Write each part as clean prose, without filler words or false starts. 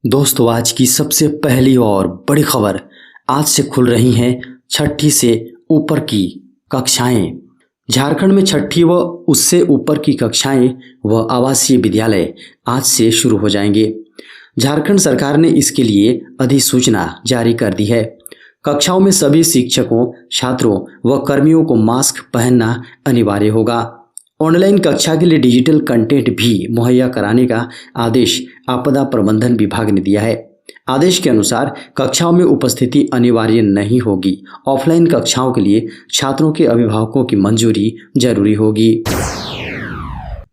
दोस्तों, आज की सबसे पहली और बड़ी खबर। आज से खुल रही हैं छठी से ऊपर की कक्षाएं। झारखंड में छठी व उससे ऊपर की कक्षाएं व आवासीय विद्यालय आज से शुरू हो जाएंगे। झारखंड सरकार ने इसके लिए अधिसूचना जारी कर दी है। कक्षाओं में सभी शिक्षकों, छात्रों व कर्मियों को मास्क पहनना अनिवार्य होगा। ऑनलाइन कक्षा के लिए डिजिटल कंटेंट भी मुहैया कराने का आदेश आपदा प्रबंधन विभाग ने दिया है। आदेश के अनुसार कक्षाओं में उपस्थिति अनिवार्य नहीं होगी। ऑफलाइन कक्षाओं के लिए छात्रों के अभिभावकों की मंजूरी जरूरी होगी।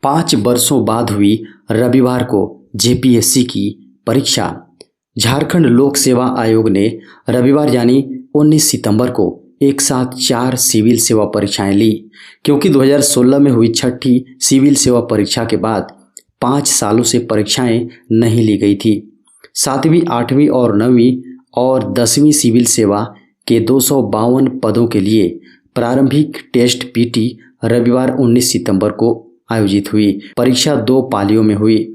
5 वर्षों बाद हुई रविवार को जेपीएससी की परीक्षा। झारखंड लोक सेवा आयोग ने रविवार यानी 19 सितंबर को एक साथ 4 सिविल सेवा परीक्षाएं ली, क्योंकि 2016 में हुई छठी सिविल सेवा परीक्षा के बाद 5 सालों से परीक्षाएं नहीं ली गई थी। 7वीं, 8वीं और 9वीं और 10वीं सिविल सेवा के 252 पदों के लिए प्रारंभिक टेस्ट पीटी रविवार 19 सितंबर को आयोजित हुई। परीक्षा 2 पालियों में हुई।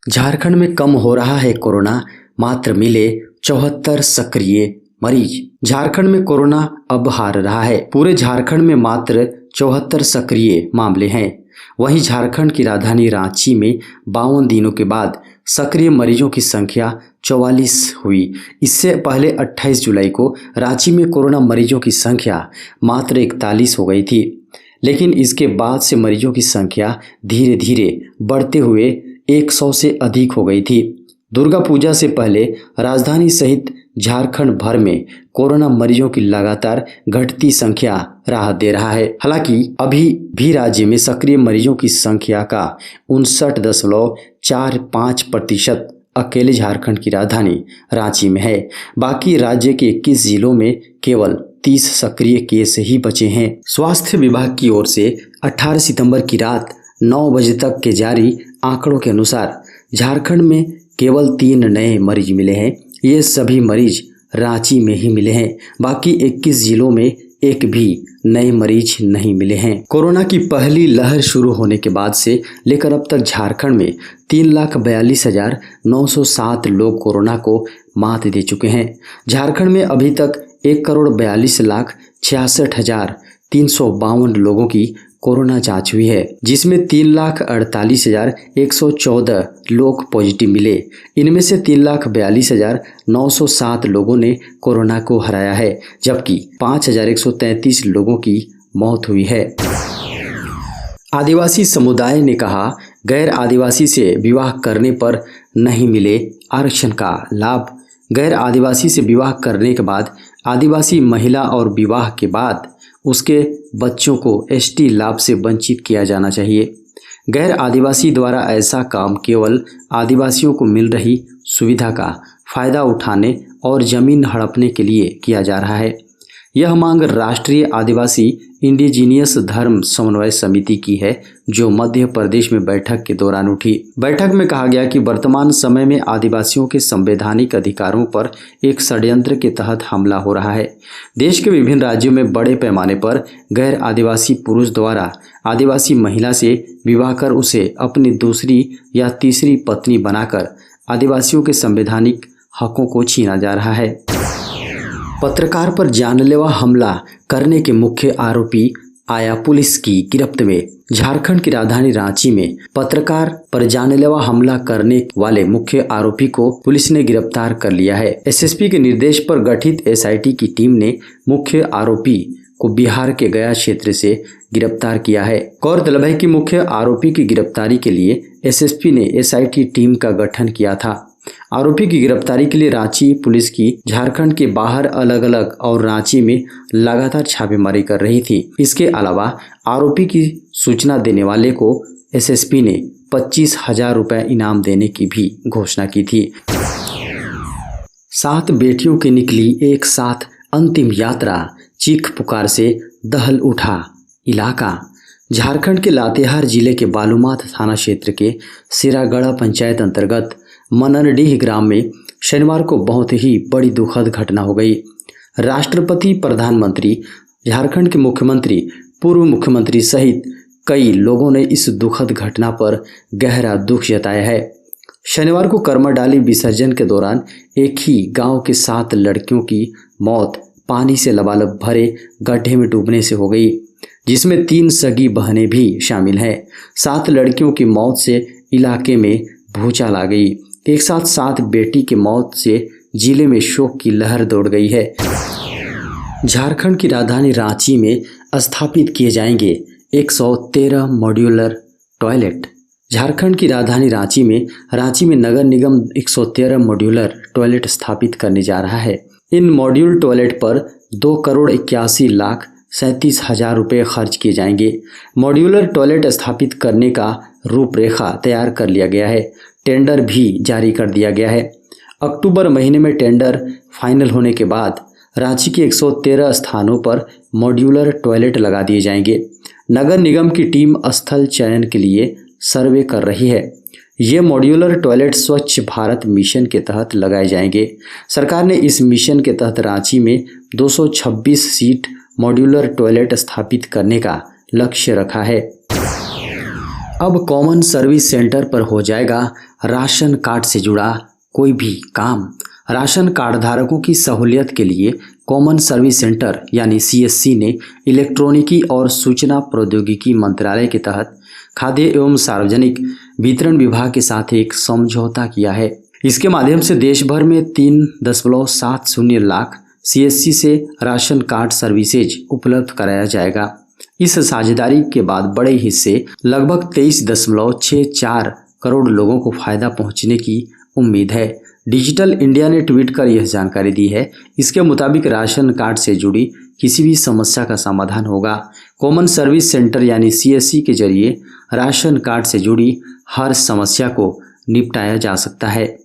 झारखंड में कम हो रहा है कोरोना, मात्र मिले 74 सक्रिय मरीज। झारखंड में कोरोना अब हार रहा है। पूरे झारखंड में मात्र 74 सक्रिय मामले हैं। वहीं झारखंड की राजधानी रांची में 52 दिनों के बाद सक्रिय मरीजों की संख्या 44 हुई। इससे पहले 28 जुलाई को रांची में कोरोना मरीजों की संख्या मात्र 41 हो गई थी, लेकिन इसके बाद से मरीजों की संख्या धीरे धीरे बढ़ते हुए 100 से अधिक हो गई थी। दुर्गा पूजा से पहले राजधानी सहित झारखंड भर में कोरोना मरीजों की लगातार घटती संख्या राहत दे रहा है। हालांकि अभी भी राज्य में सक्रिय मरीजों की संख्या का 59.45% अकेले झारखंड की राजधानी रांची में है। बाकी राज्य के 21 जिलों में केवल 30 सक्रिय केस ही बचे हैं। स्वास्थ्य विभाग की ओर से 18 सितंबर की रात 9 बजे तक के जारी आंकड़ों के अनुसार झारखंड में केवल 3 नए मरीज मिले हैं। ये सभी मरीज रांची में ही मिले हैं। बाकी 21 जिलों में एक भी नए मरीज नहीं मिले हैं। कोरोना की पहली लहर शुरू होने के बाद से लेकर अब तक झारखंड में 3,42,907 लोग कोरोना को मात दे चुके हैं। झारखंड में अभी तक 1,42,66,352 लोगों की कोरोना जांच हुई है, जिसमें 3,48,114 लोग पॉजिटिव मिले। इनमें से 3,42,907 लोगों ने कोरोना को हराया है, जबकि 5,133 लोगों की मौत हुई है। आदिवासी समुदाय ने कहा, गैर आदिवासी से विवाह करने पर नहीं मिले आरक्षण का लाभ। गैर आदिवासी से विवाह करने के बाद आदिवासी महिला और विवाह के बाद उसके बच्चों को एसटी लाभ से वंचित किया जाना चाहिए। गैर आदिवासी द्वारा ऐसा काम केवल आदिवासियों को मिल रही सुविधा का फायदा उठाने और जमीन हड़पने के लिए किया जा रहा है। यह मांग राष्ट्रीय आदिवासी इंडिजीनियस धर्म समन्वय समिति की है, जो मध्य प्रदेश में बैठक के दौरान उठी। बैठक में कहा गया कि वर्तमान समय में आदिवासियों के संवैधानिक अधिकारों पर एक षड्यंत्र के तहत हमला हो रहा है। देश के विभिन्न राज्यों में बड़े पैमाने पर गैर आदिवासी पुरुष द्वारा आदिवासी महिला से विवाह कर उसे अपनी दूसरी या तीसरी पत्नी बनाकर आदिवासियों के संवैधानिक हकों को छीना जा रहा है। पत्रकार पर जानलेवा हमला करने के मुख्य आरोपी आया पुलिस की गिरफ्त में। झारखंड की राजधानी रांची में पत्रकार पर जानलेवा हमला करने वाले मुख्य आरोपी को पुलिस ने गिरफ्तार कर लिया है। एसएसपी के निर्देश पर गठित एसआईटी की टीम ने मुख्य आरोपी को बिहार के गया क्षेत्र से गिरफ्तार किया है। गौरतलब है कि मुख्य आरोपी की गिरफ्तारी के लिए एसएसपी ने एसआईटी टीम का गठन किया था। आरोपी की गिरफ्तारी के लिए रांची पुलिस की झारखंड के बाहर अलग अलग और रांची में लगातार छापेमारी कर रही थी। इसके अलावा आरोपी की सूचना देने वाले को एसएसपी ने 25,000 रुपए इनाम देने की भी घोषणा की थी। 7 बेटियों की निकली एक साथ अंतिम यात्रा, चीख पुकार से दहल उठा इलाका। झारखंड के लातेहार जिले के बालूमाथ थाना क्षेत्र के सिरागढ़ा पंचायत अंतर्गत मननडीह ग्राम में शनिवार को बहुत ही बड़ी दुखद घटना हो गई। राष्ट्रपति, प्रधानमंत्री, झारखंड के मुख्यमंत्री, पूर्व मुख्यमंत्री सहित कई लोगों ने इस दुखद घटना पर गहरा दुख जताया है। शनिवार को करमाडाली विसर्जन के दौरान एक ही गांव के 7 लड़कियों की मौत पानी से लबालब भरे गड्ढे में डूबने से हो गई, जिसमें 3 सगी बहनें भी शामिल हैं। 7 लड़कियों की मौत से इलाके में भूचाल आ गई। एक साथ 7 बेटी की मौत से जिले में शोक की लहर दौड़ गई है। झारखंड की राजधानी रांची में स्थापित किए जाएंगे 113 मॉड्यूलर टॉयलेट। झारखंड की राजधानी रांची में नगर निगम 113 मॉड्यूलर टॉयलेट स्थापित करने जा रहा है। इन मॉड्यूल टॉयलेट पर 2,81,37,000 रुपये खर्च किए जाएंगे। मॉड्यूलर टॉयलेट स्थापित करने का रूपरेखा तैयार कर लिया गया है। टेंडर भी जारी कर दिया गया है। अक्टूबर महीने में टेंडर फाइनल होने के बाद रांची के 113 स्थानों पर मॉड्यूलर टॉयलेट लगा दिए जाएंगे। नगर निगम की टीम स्थल चयन के लिए सर्वे कर रही है। ये मॉड्यूलर टॉयलेट स्वच्छ भारत मिशन के तहत लगाए जाएंगे। सरकार ने इस मिशन के तहत रांची में 226 सीट मॉड्यूलर टॉयलेट स्थापित करने का लक्ष्य रखा है। अब कॉमन सर्विस सेंटर पर हो जाएगा राशन कार्ड से जुड़ा कोई भी काम। राशन कार्ड धारकों की सहूलियत के लिए कॉमन सर्विस सेंटर यानी CSC ने इलेक्ट्रॉनिकी और सूचना प्रौद्योगिकी मंत्रालय के तहत खाद्य एवं सार्वजनिक वितरण विभाग के साथ एक समझौता किया है। इसके माध्यम से देश भर में 3.70 लाख CSC से राशन कार्ड सर्विसेज उपलब्ध कराया जाएगा। इस साझेदारी के बाद बड़े हिस्से लगभग 23.64 करोड़ लोगों को फायदा पहुंचने की उम्मीद है। डिजिटल इंडिया ने ट्वीट कर यह जानकारी दी है। इसके मुताबिक राशन कार्ड से जुड़ी किसी भी समस्या का समाधान होगा। कॉमन सर्विस सेंटर यानी CSC के जरिए राशन कार्ड से जुड़ी हर समस्या को निपटाया जा सकता है।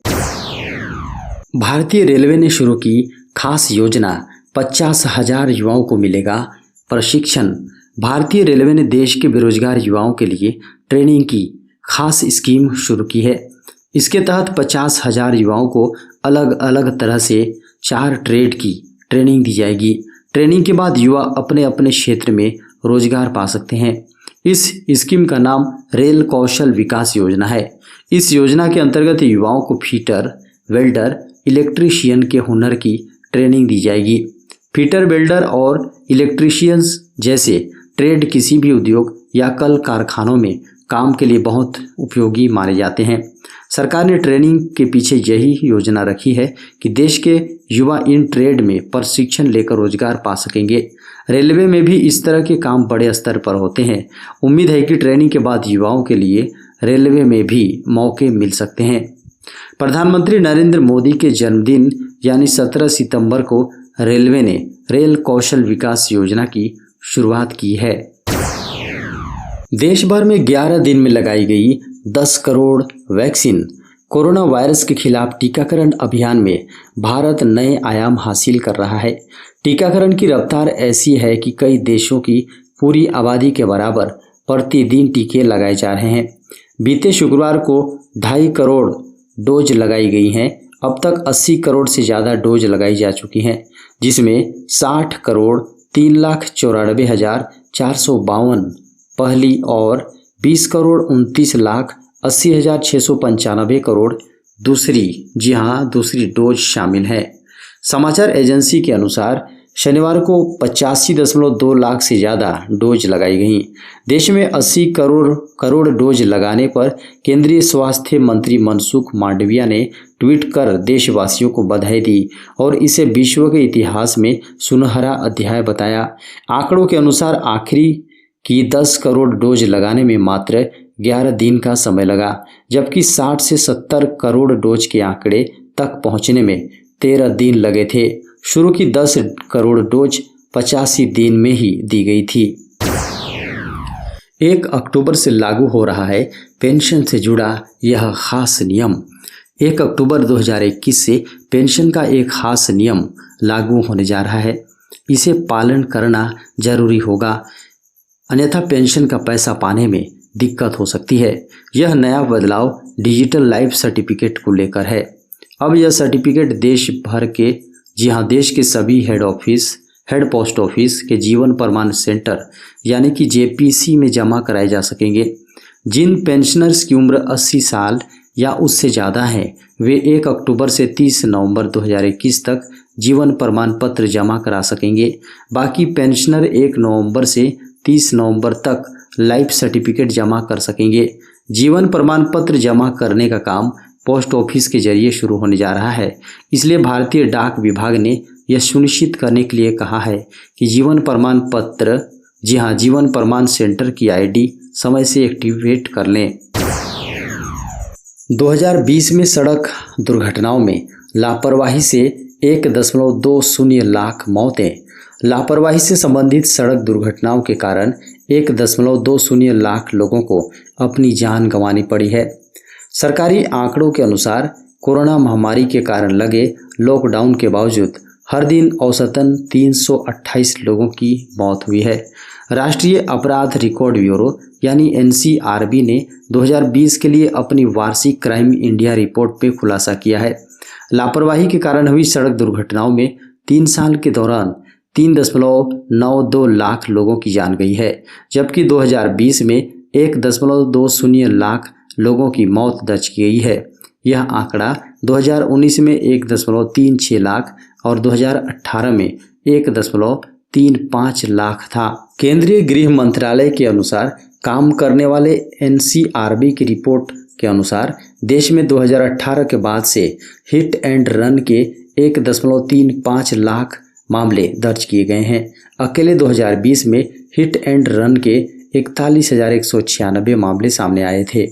भारतीय रेलवे ने शुरू की खास योजना 50,000 युवाओं को मिलेगा प्रशिक्षण। भारतीय रेलवे ने देश के बेरोजगार युवाओं के लिए ट्रेनिंग की खास स्कीम शुरू की है। इसके तहत 50,000 युवाओं को अलग अलग तरह से 4 ट्रेड की ट्रेनिंग दी जाएगी। ट्रेनिंग के बाद युवा अपने अपने क्षेत्र में रोजगार पा सकते हैं। इस स्कीम का नाम रेल कौशल विकास योजना है। इस योजना के अंतर्गत युवाओं को फिटर, वेल्डर, इलेक्ट्रीशियन के हुनर की ट्रेनिंग दी जाएगी। फिटर, वेल्डर और इलेक्ट्रीशियंस जैसे ट्रेड किसी भी उद्योग या कल कारखानों में काम के लिए बहुत उपयोगी माने जाते हैं। सरकार ने ट्रेनिंग के पीछे यही योजना रखी है कि देश के युवा इन ट्रेड में प्रशिक्षण लेकर रोजगार पा सकेंगे। रेलवे में भी इस तरह के काम बड़े स्तर पर होते हैं। उम्मीद है कि ट्रेनिंग के बाद युवाओं के लिए रेलवे में भी मौके मिल सकते हैं। प्रधानमंत्री नरेंद्र मोदी के जन्मदिन यानी 17 सितंबर को रेलवे ने रेल कौशल विकास योजना की शुरुआत की है। देश भर में 11 दिन में लगाई गई 10 करोड़ वैक्सीन। कोरोना वायरस के खिलाफ टीकाकरण अभियान में भारत नए आयाम हासिल कर रहा है। टीकाकरण की रफ्तार ऐसी है कि कई देशों की पूरी आबादी के बराबर प्रतिदिन टीके लगाए जा रहे हैं। बीते शुक्रवार को 2.5 करोड़ डोज लगाई गई हैं। अब तक 80 करोड़ से ज़्यादा डोज लगाई जा चुकी हैं, जिसमें 60 करोड़ 3,94,452 पहली और 20 करोड़ 29,80,695 करोड़ दूसरी दूसरी डोज शामिल है। समाचार एजेंसी के अनुसार शनिवार को 85.2 लाख से ज़्यादा डोज लगाई गई। देश में 80 करोड़ डोज लगाने पर केंद्रीय स्वास्थ्य मंत्री मनसुख मांडविया ने ट्वीट कर देशवासियों को बधाई दी और इसे विश्व के इतिहास में सुनहरा अध्याय बताया। आंकड़ों के अनुसार आखिरी की 10 करोड़ डोज लगाने में मात्र 11 दिन का समय लगा, जबकि 60 से 70 करोड़ डोज के आंकड़े तक पहुंचने में 13 दिन लगे थे। शुरू की 10 करोड़ डोज 85 दिन में ही दी गई थी। 1 अक्टूबर से लागू हो रहा है पेंशन से जुड़ा यह खास नियम। 1 अक्टूबर 2021 से पेंशन का एक खास नियम लागू होने जा रहा है। इसे पालन करना जरूरी होगा, अन्यथा पेंशन का पैसा पाने में दिक्कत हो सकती है। यह नया बदलाव डिजिटल लाइफ सर्टिफिकेट को लेकर है। अब यह सर्टिफिकेट देश भर के देश के सभी हेड पोस्ट ऑफिस के जीवन प्रमाण सेंटर यानी कि JPC में जमा कराए जा सकेंगे। जिन पेंशनर्स की उम्र 80 साल या उससे ज़्यादा हैं, वे 1 अक्टूबर से 30 नवंबर 2021 तक जीवन प्रमाण पत्र जमा करा सकेंगे। बाकी पेंशनर 1 नवंबर से 30 नवंबर तक लाइफ सर्टिफिकेट जमा कर सकेंगे। जीवन प्रमाण पत्र जमा करने का काम पोस्ट ऑफिस के जरिए शुरू होने जा रहा है, इसलिए भारतीय डाक विभाग ने यह सुनिश्चित करने के लिए कहा है कि जीवन प्रमाण पत्र, जी हाँ, जीवन प्रमाण सेंटर की आईडी समय से एक्टिवेट कर लें। 2020 में सड़क दुर्घटनाओं में लापरवाही से 1.20 लाख मौतें। लापरवाही से संबंधित सड़क दुर्घटनाओं के कारण 1.20 लाख लोगों को अपनी जान गंवानी पड़ी है। सरकारी आंकड़ों के अनुसार कोरोना महामारी के कारण लगे लॉकडाउन के बावजूद हर दिन औसतन 328 लोगों की मौत हुई है। राष्ट्रीय अपराध रिकॉर्ड ब्यूरो यानी NCRB ने 2020 के लिए अपनी वार्षिक क्राइम इंडिया रिपोर्ट पे खुलासा किया है। लापरवाही के कारण हुई सड़क दुर्घटनाओं में 3 साल के दौरान 3.92 लाख लोगों की जान गई है, जबकि 2020 में 1.20 लाख लोगों की मौत दर्ज की गई है। यह आंकड़ा 2019 में 1.36 लाख और 2018 में 1.35 लाख था। केंद्रीय गृह मंत्रालय के अनुसार काम करने वाले NCRB की रिपोर्ट के अनुसार देश में 2018 के बाद से हिट एंड रन के 1.35 लाख मामले दर्ज किए गए हैं। अकेले 2020 में हिट एंड रन के 41,196 मामले सामने आए थे।